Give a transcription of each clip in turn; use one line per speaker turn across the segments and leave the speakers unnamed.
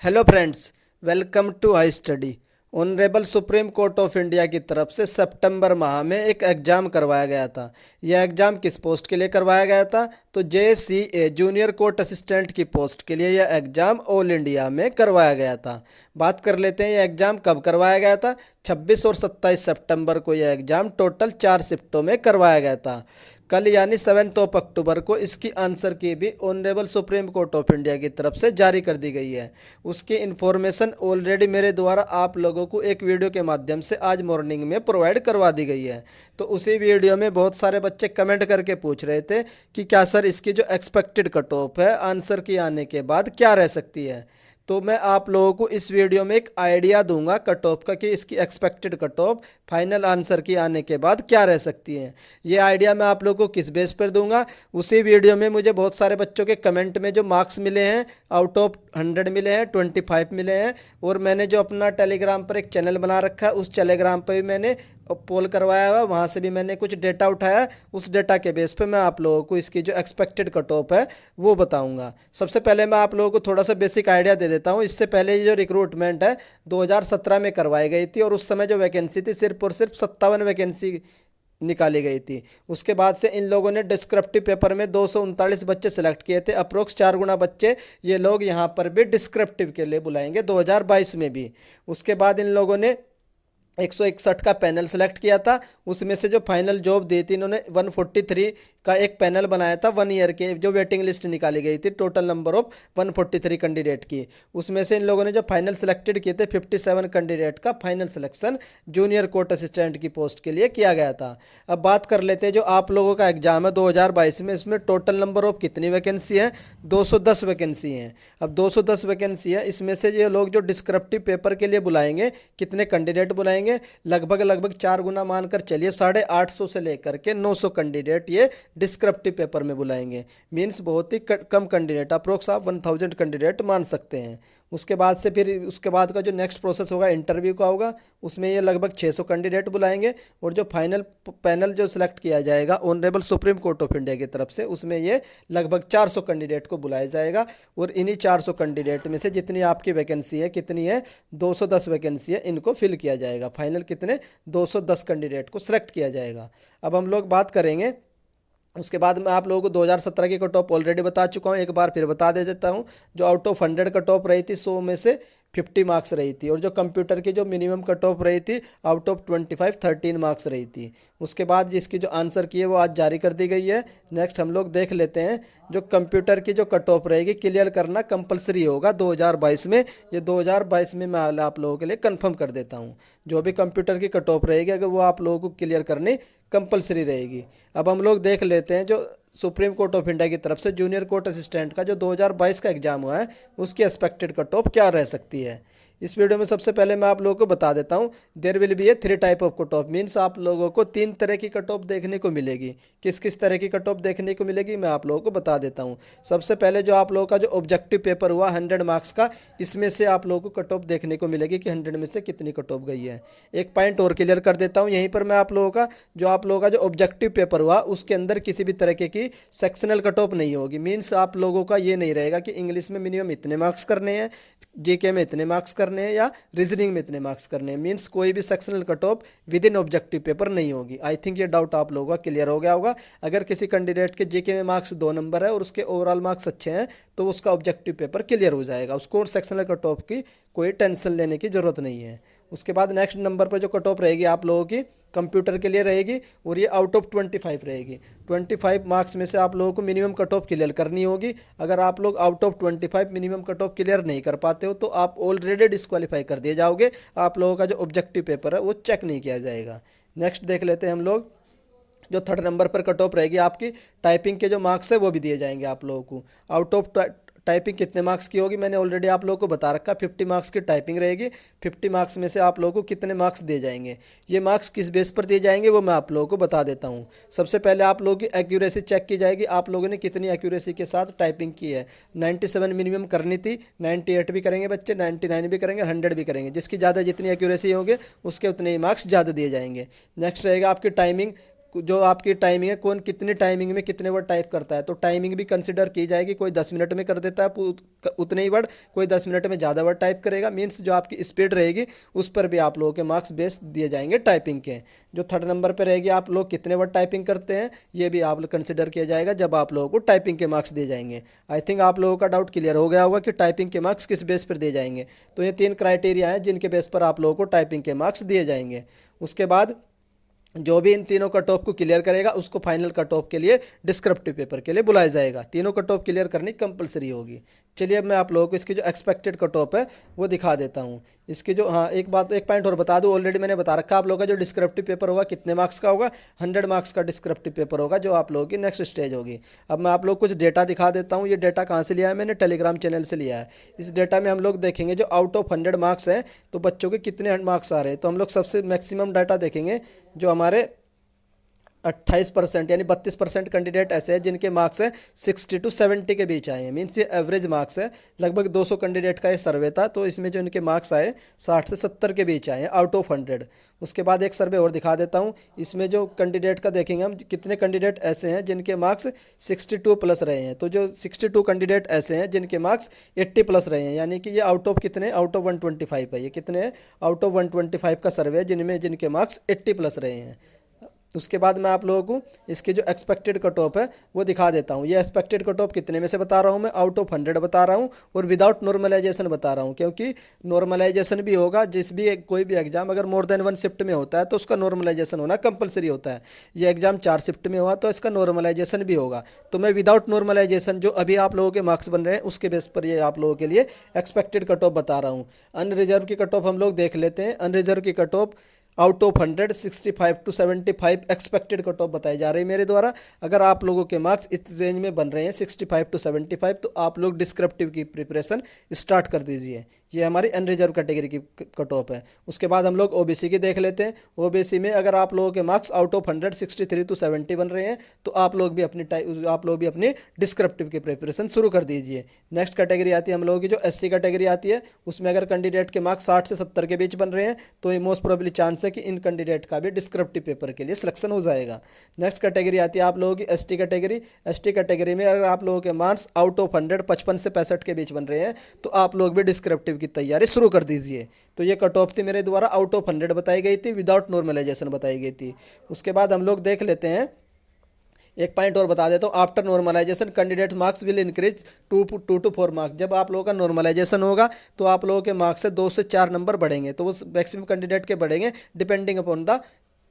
Hello friends, welcome to high study. Honourable supreme court of India की तरफ से सितंबर माह में एक एग्ज़ाम करवाया गया था। यह एग्ज़ाम किस पोस्ट के लिए करवाया गया था? तो JCA जूनियर कोर्ट असिस्टेंट की पोस्ट के लिए यह एग्ज़ाम ऑल इंडिया में करवाया गया था। बात कर लेते हैं यह एग्ज़ाम कब करवाया गया था। 26 और 27 सितंबर को यह एग्ज़ाम टोटल 4 शिफ्टों में करवाया गया था। कल यानी 7 अक्टूबर को इसकी आंसर की भी honourable supreme court of India की तरफ से जारी कर दी गई है। उसकी इन्फॉर्मेशन ऑलरेडी मेरे द्वारा आप लोगों को एक वीडियो के माध्यम से आज मॉर्निंग में प्रोवाइड करवा दी गई है। तो उसी वीडियो में बहुत सारे बच्चे कमेंट करके पूछ रहे थे कि क्या सर इसकी जो एक्सपेक्टेड कट ऑफ है आंसर की आने के बाद क्या रह सकती है। तो मैं आप लोगों को इस वीडियो में एक आइडिया दूंगा कट ऑफ का कि इसकी expected cut off final answer की आने के बाद क्या रह सकती है। ये आइडिया मैं आप लोगों को किस बेस पर दूंगा। उसी वीडियो में मुझे बहुत सारे बच्चों के कमेंट में जो मार्क्स मिले हैं आउट ऑफ 100 मिले हैं, 25 मिले हैं। और मैंने जो अपना टेलीग्राम पर एक चैनल बना रखा है उस टेलीग्राम पर भी मैंने पोल करवाया हुआ, वहाँ से भी मैंने कुछ डेटा उठाया। उस डेटा के बेस पे मैं आप लोगों को इसकी जो एक्सपेक्टेड कट ऑफ है वो बताऊंगा। सबसे पहले मैं आप लोगों को थोड़ा सा बेसिक आइडिया दे देता हूँ। इससे पहले ये जो रिक्रूटमेंट है 2017 में करवाई गई थी और उस समय जो वैकेंसी थी सिर्फ और सिर्फ 57 वैकेंसी निकाली गई थी। उसके बाद से इन लोगों ने डिस्क्रिप्टिव पेपर में 239 बच्चे सेलेक्ट किए थे। अप्रोक्स 4 गुना बच्चे ये लोग यहाँ पर भी डिस्क्रिप्टिव के लिए बुलाएंगे 2022 में भी। उसके बाद इन लोगों ने 161 का पैनल सेलेक्ट किया था। उसमें से जो फाइनल जॉब दी थी इन्होंने 143 का एक पैनल बनाया था 1 ईयर के, जो वेटिंग लिस्ट निकाली गई थी टोटल नंबर ऑफ 143 कैंडिडेट की। उसमें से इन लोगों ने जो फाइनल सेलेक्टेड किए थे 57 कैंडिडेट का final selection junior court assistant की पोस्ट के लिए किया गया था। अब बात कर लेते हैं जो आप लोगों का एग्जाम है 2022 में, इसमें टोटल नंबर ऑफ कितनी वैकेंसी है? 210 वैकेंसी हैं। अब 210 वैकेंसी है, इसमें से ये लोग जो डिस्क्रिप्टिव पेपर के लिए बुलाएंगे कितने कैंडिडेट बुलाएंगे? लगभग 4 गुना मानकर चलिए 850 से लेकर के 900 कैंडिडेट ये डिस्क्रिप्टिव पेपर में बुलाएंगे। मीन्स बहुत ही कम कैंडिडेट, अप्रोक्स आप 1000 कैंडिडेट मान सकते हैं। उसके बाद से फिर उसके बाद का जो नेक्स्ट प्रोसेस होगा इंटरव्यू का होगा, उसमें ये लगभग 600 कैंडिडेट बुलाएंगे। और जो फाइनल पैनल जो सिलेक्ट किया जाएगा honourable supreme court of India की तरफ से, उसमें ये लगभग 400 कैंडिडेट को बुलाया जाएगा। और इन्हीं 400 कैंडिडेट में से जितनी आपकी वैकेंसी है कितनी है? 210 वैकेंसी है, इनको फिल किया जाएगा। फाइनल कितने? 210 कैंडिडेट को सिलेक्ट किया जाएगा। अब हम लोग बात करेंगे उसके बाद मैं आप लोगों को 2017 की कट ऑफ ऑलरेडी बता चुका हूँ, एक बार फिर बता दे देता हूँ। जो आउट ऑफ 100 कट ऑफ रही थी 100 में से 50 मार्क्स रही थी। और जो कंप्यूटर की जो मिनिमम कट ऑफ रही थी आउट ऑफ 25 13 मार्क्स रही थी। उसके बाद जिसकी जो आंसर की है वो आज जारी कर दी गई है। नेक्स्ट हम लोग देख लेते हैं जो कंप्यूटर की जो कट ऑफ रहेगी क्लियर करना कंपलसरी होगा 2022 में। ये 2022 में मैं आप लोगों के लिए कंफर्म कर देता हूँ। जो भी कंप्यूटर की कट ऑफ रहेगी अगर वो आप लोगों को क्लियर करनी कंपलसरी रहेगी। अब हम लोग देख लेते हैं जो सुप्रीम कोर्ट ऑफ इंडिया की तरफ से जूनियर कोर्ट असिस्टेंट का जो 2022 का एग्जाम हुआ है उसकी एक्सपेक्टेड कट ऑफ क्या रह सकती है। इस वीडियो में सबसे पहले मैं आप लोगों को बता देता हूं there will be a 3 type of cut off. Means आप लोगों को 3 तरह की कट ऑफ देखने को मिलेगी। किस किस तरह की कट ऑफ देखने को मिलेगी मैं आप लोगों को बता देता हूं। सबसे पहले जो आप लोगों का जो ऑब्जेक्टिव पेपर हुआ 100 मार्क्स का, इसमें से आप लोगों को कट ऑफ देखने को मिलेगी कि 100 में से कितनी कट ऑफ गई है। एक पॉइंट और क्लियर कर देता हूँ यहीं पर मैं आप लोगों का जो ऑब्जेक्टिव पेपर हुआ उसके अंदर किसी भी तरीके की सेक्शनल कट ऑफ नहीं होगी। मीन्स आप लोगों का ये नहीं रहेगा कि इंग्लिश में मिनिमम इतने मार्क्स करने हैं, जीके में इतने मार्क्स करने हैं या रीजनिंग में इतने मार्क्स करने हैं। मीन्स कोई भी sectional cut off with in objective paper नहीं होगी। आई थिंक ये डाउट आप लोगों का क्लियर हो गया होगा। अगर किसी कैंडिडेट के जीके में मार्क्स 2 नंबर है और उसके ओवरऑल मार्क्स अच्छे हैं तो उसका ऑब्जेक्टिव पेपर क्लियर हो जाएगा, उसको सेक्शनल कट ऑफ की कोई टेंशन लेने की ज़रूरत नहीं है। उसके बाद नेक्स्ट नंबर पर जो कट ऑफ रहेगी आप लोगों की कंप्यूटर के लिए रहेगी और ये आउट ऑफ 25 रहेगी। 25 मार्क्स में से आप लोगों को मिनिमम कट ऑफ क्लियर करनी होगी। अगर आप लोग out of 25 minimum cut off clear नहीं कर पाते हो तो आप ऑलरेडी डिस्क्वालीफाई कर दिए जाओगे। आप लोगों का जो ऑब्जेक्टिव पेपर है वो चेक नहीं किया जाएगा। नेक्स्ट देख लेते हैं हम लोग जो 3rd नंबर पर कट ऑफ रहेगी आपकी टाइपिंग के जो मार्क्स है वो भी दिए जाएंगे आप लोगों को। आउट ऑफ टाइपिंग कितने मार्क्स की होगी मैंने ऑलरेडी आप लोगों को बता रखा, 50 मार्क्स की टाइपिंग रहेगी। 50 मार्क्स में से आप लोगों को कितने मार्क्स दिए जाएंगे, ये मार्क्स किस बेस पर दिए जाएंगे वो मैं आप लोगों को बता देता हूँ। सबसे पहले आप लोगों की एक्यूरेसी चेक की जाएगी, आप लोगों ने कितनी एक्यूरेसी के साथ टाइपिंग की है। 97 मिनिमम करनी थी, 98 भी करेंगे बच्चे, 99 भी करेंगे, 100 भी करेंगे। जिसकी ज़्यादा जितनी एक्यूरेसी होंगे उसके उतने ही मार्क्स ज़्यादा दिए जाएंगे। नेक्स्ट रहेगा आपकी टाइमिंग जो आपकी टाइमिंग है, कौन कितनी टाइमिंग में कितने वर्ड टाइप करता है, तो टाइमिंग भी कंसिडर की जाएगी। कोई 10 मिनट में कर देता है उतने ही वर्ड, कोई 10 मिनट में ज़्यादा वर्ड टाइप करेगा। मीन्स जो आपकी स्पीड रहेगी उस पर भी आप लोगों के मार्क्स बेस दिए जाएंगे टाइपिंग के। जो थर्ड नंबर पर रहेगी, आप लोग कितने वर्ड टाइपिंग करते हैं, ये भी आप कंसिडर किया जाएगा जब आप लोगों को टाइपिंग के मार्क्स दिए जाएंगे। आई थिंक आप लोगों का डाउट क्लियर हो गया होगा कि टाइपिंग के मार्क्स किस बेस पर दिए जाएंगे। तो ये 3 क्राइटेरिया हैं जिनके बेस पर आप लोगों को टाइपिंग के मार्क्स दिए जाएंगे। उसके बाद जो भी इन तीनों कट ऑफ को क्लियर करेगा उसको फाइनल कट ऑफ के लिए डिस्क्रिप्टिव पेपर के लिए बुलाया जाएगा। तीनों कट ऑफ क्लियर करनी कंपलसरी होगी। चलिए अब मैं आप लोगों को इसकी जो एक्सपेक्टेड कट ऑफ है वो दिखा देता हूँ। इसकी जो, हाँ एक पॉइंट और बता दूँ, ऑलरेडी मैंने बता रखा आप लोगों का जो डिस्क्रिप्टिव पेपर होगा कितने मार्क्स का होगा, 100 मार्क्स का डिस्क्रिप्टिव पेपर होगा जो आप लोगों की नेक्स्ट स्टेज होगी। अब मैं आप लोग कुछ डेटा दिखा देता हूँ। ये डेटा कहाँ से लिया है, मैंने टेलीग्राम चैनल से लिया है। इस डेटा में हम लोग देखेंगे जो आउट ऑफ 100 मार्क्स हैं तो बच्चों के कितने मार्क्स आ रहे हैं। तो हम लोग सबसे मैक्सिमम डाटा देखेंगे जो हमारे 28% यानी 32% कैंडिडेट ऐसे हैं जिनके मार्क्स हैं 60 to 70 के बीच आए हैं। मीन्स ये एवरेज मार्क्स है। लगभग 200 कैंडिडेट का ये सर्वे था, तो इसमें जो इनके मार्क्स आए 60 से 70 के बीच आए हैं आउट ऑफ 100। उसके बाद एक सर्वे और दिखा देता हूँ। इसमें जो कैंडिडेट का देखेंगे हम, कितने कैंडिडेट ऐसे हैं जिनके मार्क्स 62 प्लस रहे हैं। तो जो 62 कैंडिडेट ऐसे हैं जिनके मार्क्स 80 प्लस रहे हैं, यानी कि ये आउट ऑफ कितने, आउट ऑफ 125 है। ये कितने हैं, आउट ऑफ 125 का सर्वे है जिनमें जिनके मार्क्स 80 प्लस रहे हैं। उसके बाद मैं आप लोगों को इसकी जो एक्सपेक्टेड कट ऑफ है वो दिखा देता हूँ। ये एक्सपेक्टेड कट ऑफ कितने में से बता रहा हूँ मैं, आउट ऑफ 100 बता रहा हूँ और विदाउट नॉर्मलाइजेशन बता रहा हूँ। क्योंकि नॉर्मलाइजेशन भी होगा, कोई भी एग्जाम अगर मोर देन 1 शिफ्ट में होता है तो उसका नॉर्मलाइजेशन होना कंपलसरी होता है। ये एग्जाम 4 शिफ्ट में हुआ तो इसका नॉर्मलाइजेशन भी होगा। तो मैं विदाउट नॉर्मलाइजेशन जो अभी आप लोगों के मार्क्स बन रहे हैं उसके बेस पर ये आप लोगों के लिए एक्सपेक्टेड कट ऑफ बता रहा हूँ। अनरिजर्व की कट ऑफ हम लोग देख लेते हैं। अनरिजर्व की cut off out of 100 65 to 75 expected cut off बताई जा रही है मेरे द्वारा। अगर आप लोगों के मार्क्स इस रेंज में बन रहे हैं 65 to 75 तो आप लोग डिस्क्रिप्टिव की प्रिपरेशन स्टार्ट कर दीजिए। ये हमारी अनरिजर्व कैटेगरी की कट ऑफ है। उसके बाद हम लोग ओबीसी की देख लेते हैं। ओबीसी में अगर आप लोगों के मार्क्स आउट ऑफ 100 63 to 70 बन रहे हैं तो आप लोग भी अपनी डिस्क्रिप्टिव की प्रिपरेशन शुरू कर दीजिए। नेक्स्ट कैटेगरी आती है हम लोगों की जो एससी कैटेगरी आती है। उसमें अगर कैंडिडेट के मार्क्स 60 से 70 के बीच बन रहे हैं तो ये मोस्ट प्रोबेबली चांस है कि इन कैंडिडेट का भी डिस्क्रिप्टिव पेपर के लिए सिलेक्शन हो जाएगा। नेक्स्ट कैटेगरी आती है आप लोगों की एसटी कैटेगरी। एसटी कैटेगरी में अगर आप लोगों के मार्क्स आउट ऑफ 100 55 से 65 के बीच बन रहे हैं तो आप लोग भी डिस्क्रिप्टिव की तैयारी शुरू कर दीजिए। तो ये कट ऑफ थी मेरे द्वारा, आउट ऑफ 100 बताई गई थी, विदाउट नॉर्मलाइजेशन बताई गई थी। उसके बाद हम लोग देख लेते हैं, एक पॉइंट और बता देता हूँ। After normalization candidate marks will increase 2 to 4 marks. जब आप लोगों का नॉर्मलाइजेशन होगा तो आप लोगों के मार्क्स से 2 से 4 नंबर बढ़ेंगे। तो वो मैक्सिमम कैंडिडेट के बढ़ेंगे depending upon the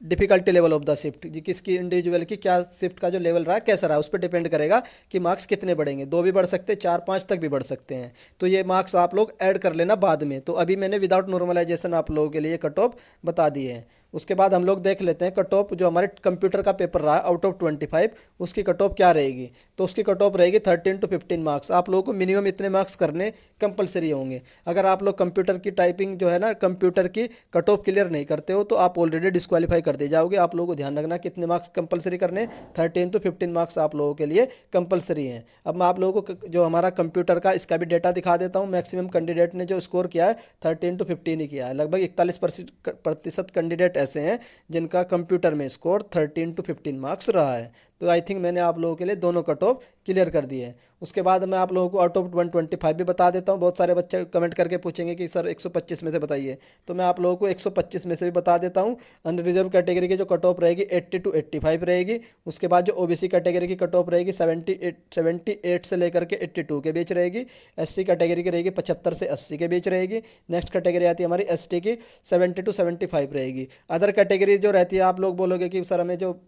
difficulty level of the shift. किसकी इंडिविजुअल की क्या शिफ्ट का जो लेवल रहा कैसा रहा उस पर डिपेंड करेगा कि मार्क्स कितने बढ़ेंगे। 2 भी बढ़ सकते हैं, 4 5 तक भी बढ़ सकते हैं। तो ये मार्क्स आप लोग ऐड कर लेना बाद में। तो अभी मैंने विदाउट नॉर्मलाइजेशन आप लोगों के लिए कट ऑफ बता दिए हैं। उसके बाद हम लोग देख लेते हैं कट ऑफ जो हमारे कंप्यूटर का पेपर रहा आउट ऑफ 25 उसकी कट ऑफ क्या रहेगी। तो उसकी कट ऑफ रहेगी 13 to 15 मार्क्स। आप लोगों को मिनिमम इतने मार्क्स करने कंपलसरी होंगे। अगर आप लोग कंप्यूटर की टाइपिंग जो है ना, कंप्यूटर की कट ऑफ क्लियर नहीं करते हो तो आप ऑलरेडी डिस्क्वालीफाई कर दिए जाओगे। आप लोगों को ध्यान रखना कितने मार्क्स कंपलसरी करने, 13 to 15 मार्क्स आप लोगों के लिए कंपलसरी हैं। अब मैं आप लोगों को जो हमारा कंप्यूटर का इसका भी डेटा दिखा देता हूँ। मैक्सिमम कैंडिडेट ने जो स्कोर किया है 13 to 15 ही किया है। लगभग 41% कैंडिडेट ऐसे हैं जिनका कंप्यूटर में स्कोर 13 to 15 मार्क्स रहा है। तो आई थिंक मैंने आप लोगों के लिए दोनों कट ऑफ क्लियर कर दिए हैं। उसके बाद मैं आप लोगों को आउट ऑफ 125 भी बता देता हूँ। बहुत सारे बच्चे कमेंट करके पूछेंगे कि सर 125 में से बताइए, तो मैं आप लोगों को 125 में से भी बता देता हूँ। अनरिजर्व कैटेगरी की जो कट ऑफ रहेगी 80 to 85 रहेगी। उसके बाद जो ओबीसी कैटेगरी की कट ऑफ रहेगी 78 से लेकर के 82 के बीच रहेगी। एससी कैटेगरी की रहेगी 75 से 80 के बीच रहेगी। नेक्स्ट कैटेगरी आती है हमारी एसटी की 70 to 75 रहेगी। अदर कैटेगरी जो रहती है आप लोग बोलोगे कि सर हमें जो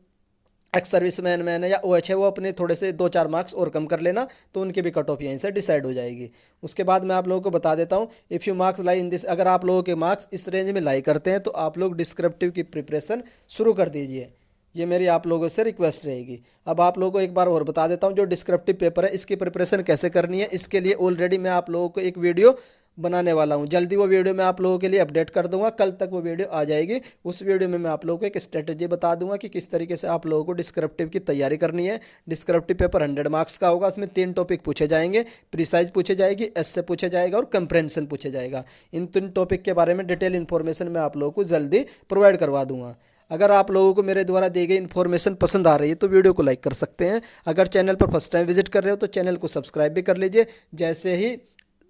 एक्स सर्विसमैन मैन है या ओएच है वो अपने थोड़े से 2-4 मार्क्स और कम कर लेना, तो उनकी भी कट ऑफ यहीं से डिसाइड हो जाएगी। उसके बाद मैं आप लोगों को बता देता हूँ, if you marks lie in this, अगर आप लोगों के मार्क्स इस रेंज में लाई करते हैं तो आप लोग डिस्क्रिप्टिव की प्रिपरेशन शुरू कर दीजिए। ये मेरी आप लोगों से रिक्वेस्ट रहेगी। अब आप लोगों को एक बार और बता देता हूँ जो डिस्क्रिप्टिव पेपर है इसकी प्रिपरेशन कैसे करनी है। इसके लिए ऑलरेडी मैं आप लोगों को एक वीडियो बनाने वाला हूँ। जल्दी वो वीडियो मैं आप लोगों के लिए अपडेट कर दूंगा। कल तक वो वीडियो आ जाएगी। उस वीडियो में मैं आप लोगों को एक स्ट्रेटजी बता दूंगा कि किस तरीके से आप लोगों को डिस्क्रिप्टिव की तैयारी करनी है। डिस्क्रिप्टिव पेपर 100 मार्क्स का होगा। उसमें 3 टॉपिक पूछे जाएंगे, प्रिसाइज पूछे जाएगी, एस्से पूछे जाएगा और कंप्रेंशन पूछे जाएगा। इन 3 टॉपिक के बारे में डिटेल इन्फॉर्मेशन मैं आप लोगों को जल्दी प्रोवाइड करवा दूंगा। अगर आप लोगों को मेरे द्वारा दी गई इन्फॉर्मेशन पसंद आ रही है तो वीडियो को लाइक कर सकते हैं। अगर चैनल पर फर्स्ट टाइम विजिट कर रहे हो तो चैनल को सब्सक्राइब भी कर लीजिए। जैसे ही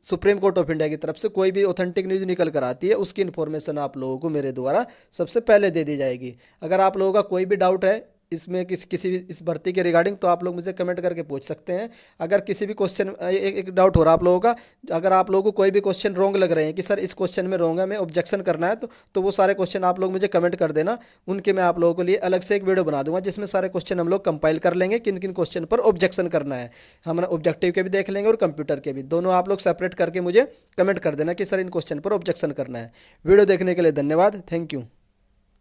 सुप्रीम कोर्ट ऑफ इंडिया की तरफ से कोई भी ऑथेंटिक न्यूज़ निकल कर आती है उसकी इन्फॉर्मेशन आप लोगों को मेरे द्वारा सबसे पहले दे दी जाएगी। अगर आप लोगों का कोई भी डाउट है इसमें किसी भी इस भर्ती के रिगार्डिंग तो आप लोग मुझे कमेंट करके पूछ सकते हैं। अगर किसी भी क्वेश्चन एक डाउट हो रहा है आप लोगों का, अगर आप लोगों को कोई भी क्वेश्चन रॉन्ग लग रहे हैं कि सर इस क्वेश्चन में रॉन्ग है, मैं ऑब्जेक्शन करना है, तो वो सारे क्वेश्चन आप लोग मुझे कमेंट कर देना। उनके मैं आप लोगों के लिए अलग से एक वीडियो बना दूंगा जिसमें सारे क्वेश्चन हम लोग कंपाइल कर लेंगे किन किन क्वेश्चन पर ऑब्जेक्शन करना है। हम ऑब्जेक्टिव के भी देख लेंगे और कंप्यूटर के भी, दोनों आप लोग सेपरेट करके मुझे कमेंट कर देना कि सर इन क्वेश्चन पर ऑब्जेक्शन करना है। वीडियो देखने के लिए धन्यवाद। Thank you.